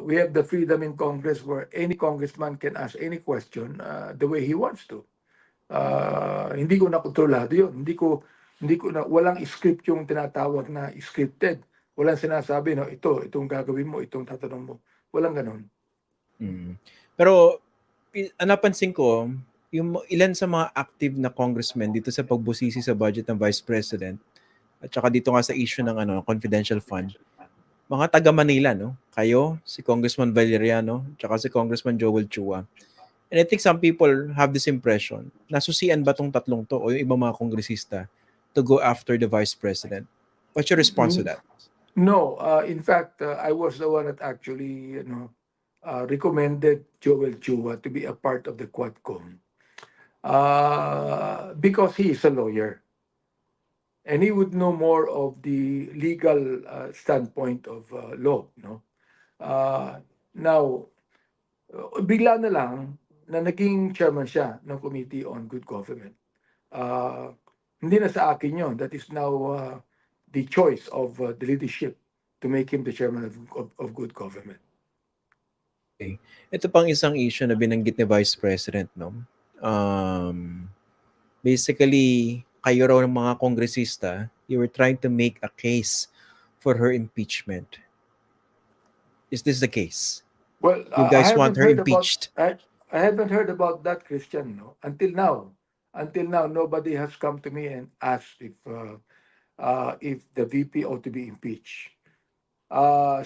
we have the freedom in Congress where any congressman can ask any question the way he wants to. Hindi ko na kontrolado yun. Walang script yung tinatawag na scripted. Walang sinasabi, no, itong gagawin mo, itong tatanong mo. Walang ganon. Pero napansin ko, yung ilan sa mga active na congressmen dito sa pagbusisi sa budget ng Vice President at saka dito nga sa issue ng confidential fund, mga taga Manila, no? Kayo, si Congressman Valeriano, tsaka si Congressman Joel Chua. And I think some people have this impression, nasusian ba tong tatlong to o yung ibang mga kongresista to go after the Vice President? What's your response to that? No, in fact, I was the one that actually, recommended Joel Chua to be a part of the Quadcom because he is a lawyer and he would know more of the legal standpoint of law. No, now bigla na lang na naging chairman siya ng Committee on Good Government. Hindi na sa akin yun. That is now the choice of the leadership to make him the chairman of good government. Okay. Ito pang isang issue na binanggit ni Vice President, no? Basically, kayo raw ng mga kongresista, you were trying to make a case for her impeachment. Is this the case? Well, you guys want her impeached? I haven't heard about that, Christian. No, until now, nobody has come to me and asked if the VP ought to be impeached.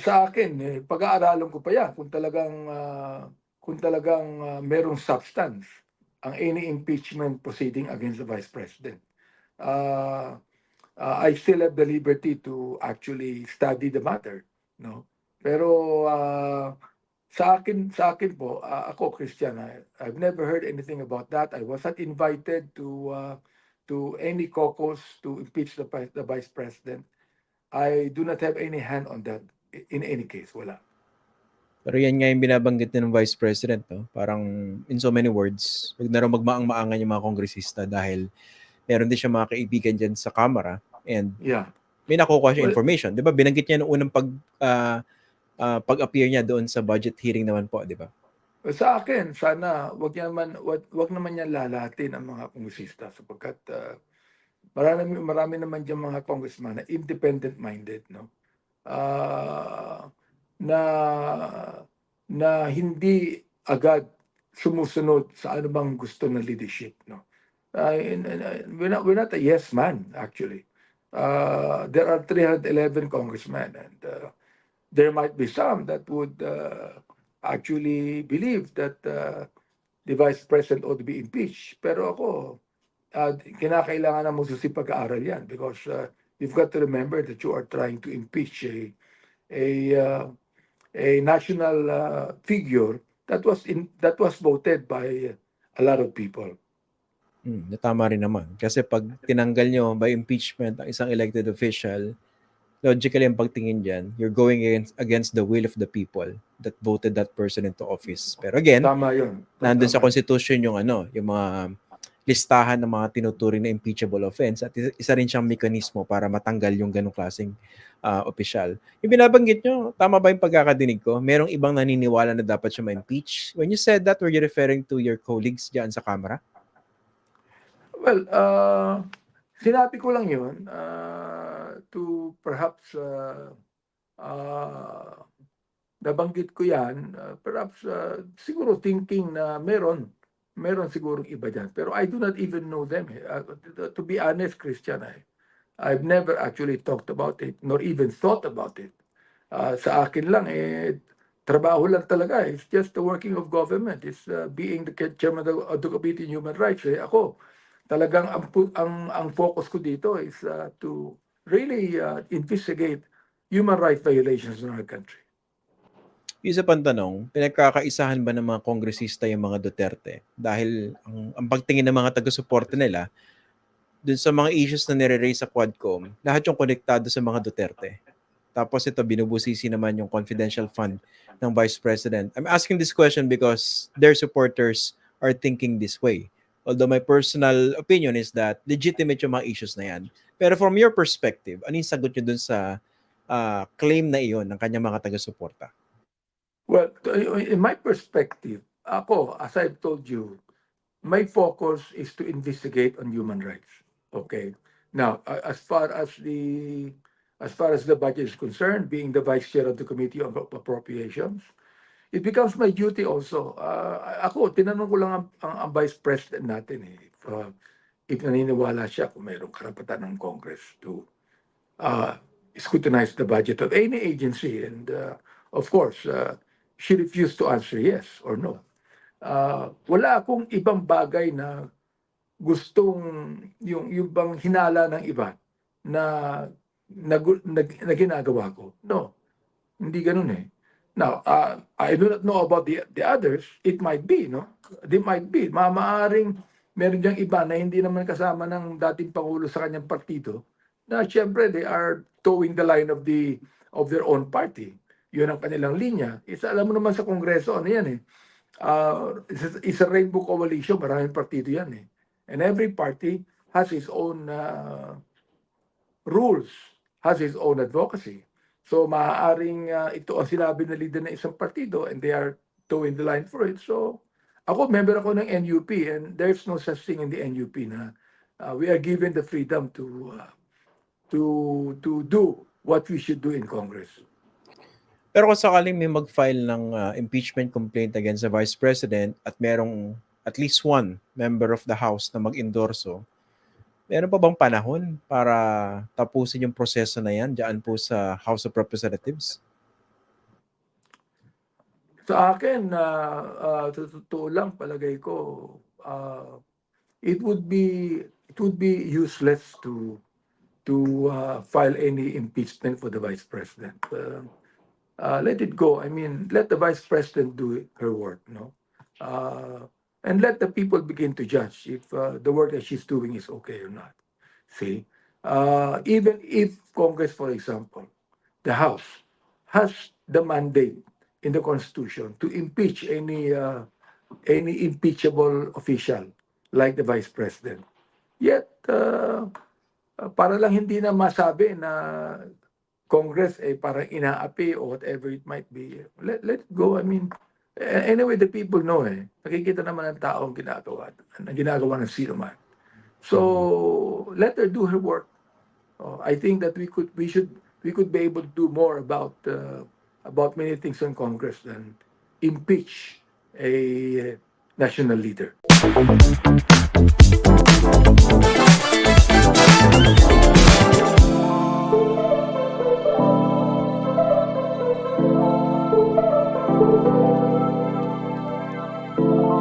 Sa akin, pag-aaralan ko pa yan kung talagang merong substance ang any impeachment proceeding against the Vice President. I still have the liberty to actually study the matter, no? Pero sa akin po, ako Christian, I've never heard anything about that. I wasn't invited to any caucus to impeach the Vice President. I do not have any hand on that. In any case, wala. Pero yan nga yung binabanggit ng Vice President, no? Parang in so many words, huwag na raw magmaang-maangan yung mga kongresista dahil meron din siya mga kaibigan dyan sa Kamara and may nakukuha siya information. Di ba? Binanggit niya noong unang pag-appear niya doon sa budget hearing naman po, di ba? Sa akin, sana wag naman niya lalahatin ang mga kongresista sapagkat marami naman dyan mga congressman na independent-minded, no? Na hindi agad sumusunod sa ano bang gusto ng leadership, no? We're not a yes man, actually. There are 311 congressmen and there might be some that would actually believe that the Vice President ought to be impeached. Pero ako, kinakailangan na pag-aaral yan because you've got to remember that you are trying to impeach a national figure that was voted by a lot of people. Tama rin naman. Kasi pag tinanggal nyo by impeachment ang isang elected official, logically ang pagtingin dyan, you're going against the will of the people that voted that person into office. Pero again, tama yun. Nandun sa Constitution yung mga listahan ng mga tinuturing na impeachable offense at isa rin siyang mekanismo para matanggal yung ganong klaseng opisyal. Yung binabanggit nyo, tama ba yung pagkakadinig ko? Merong ibang naniniwala na dapat siya ma-impeach? When you said that, were you referring to your colleagues dyan sa Kamara? Well, sinabi ko lang yun to perhaps nabanggit ko yan, perhaps siguro thinking na meron siguro iba dyan. Pero I do not even know them. To be honest, Christian, I've never actually talked about it, nor even thought about it. Sa akin lang, trabaho lang talaga. It's just the working of government. It's being the chairman of the Committee on Human Rights. Ako, talagang ang focus ko dito is to really investigate human rights violations in our country. Isa pang tanong, pinagkakaisahan ba ng mga kongresista yung mga Duterte? Dahil ang pagtingin ng mga taga-suporta nila, dun sa mga issues na nire-raise sa Quadcom, lahat yung konektado sa mga Duterte. Tapos ito, binubusisi naman yung confidential fund ng Vice President. I'm asking this question because their supporters are thinking this way. Although my personal opinion is that legitimate yung mga issues na yan. Pero from your perspective, ano yung sagot nyo dun sa claim na iyon ng kanyang mga taga-suporta? Well, in my perspective, ako, as I've told you, my focus is to investigate on human rights. Okay. Now, as far as the budget is concerned, being the vice chair of the Committee on Appropriations, it becomes my duty also. Ako, tinanong ko lang ang vice president natin if naniniwala siya kung mayroong karapatan ng Congress to scrutinize the budget of any agency. And of course, she refused to answer yes or no. Wala akong ibang bagay na gustong yung bang hinala ng iba na na ginagawa ko. No, hindi ganun eh. Now, I do not know about the others. It might be, no? They might be. Maaaring meron diyang iba na hindi naman kasama ng dating Pangulo sa kanyang partido na siyempre they are towing the line of their own party. Yun ang kanilang linya. Alam mo naman sa Kongreso, ano yan eh. It's a rainbow coalition, maraming partido yan eh. And every party has its own rules, has its own advocacy. So maaaring ito ang sinabi na leader ng isang partido and they are towing the line for it. So ako, member ako ng NUP and there's no such thing in the NUP na we are given the freedom to do what we should do in Congress. Pero kung sakaling may mag-file ng impeachment complaint against the Vice President at merong at least one member of the House na mag-endorso, meron pa bang panahon para tapusin yung proseso na yan dyan po sa House of Representatives? Sa akin, totoo lang, palagay ko, it would be useless to file any impeachment for the Vice President. Let it go. I mean, let the Vice President do her work, no? And let the people begin to judge if the work that she's doing is okay or not. See, even if Congress, for example, the House has the mandate in the Constitution to impeach any impeachable official like the Vice President, yet para lang hindi na masabi na Congress parang inaapi or whatever it might be, let it go. I mean, anyway, the people know nakikita naman ng tao ang ginagawa ng sino man. So let her do her work. I think that we could be able to do more about many things in Congress than impeach a national leader.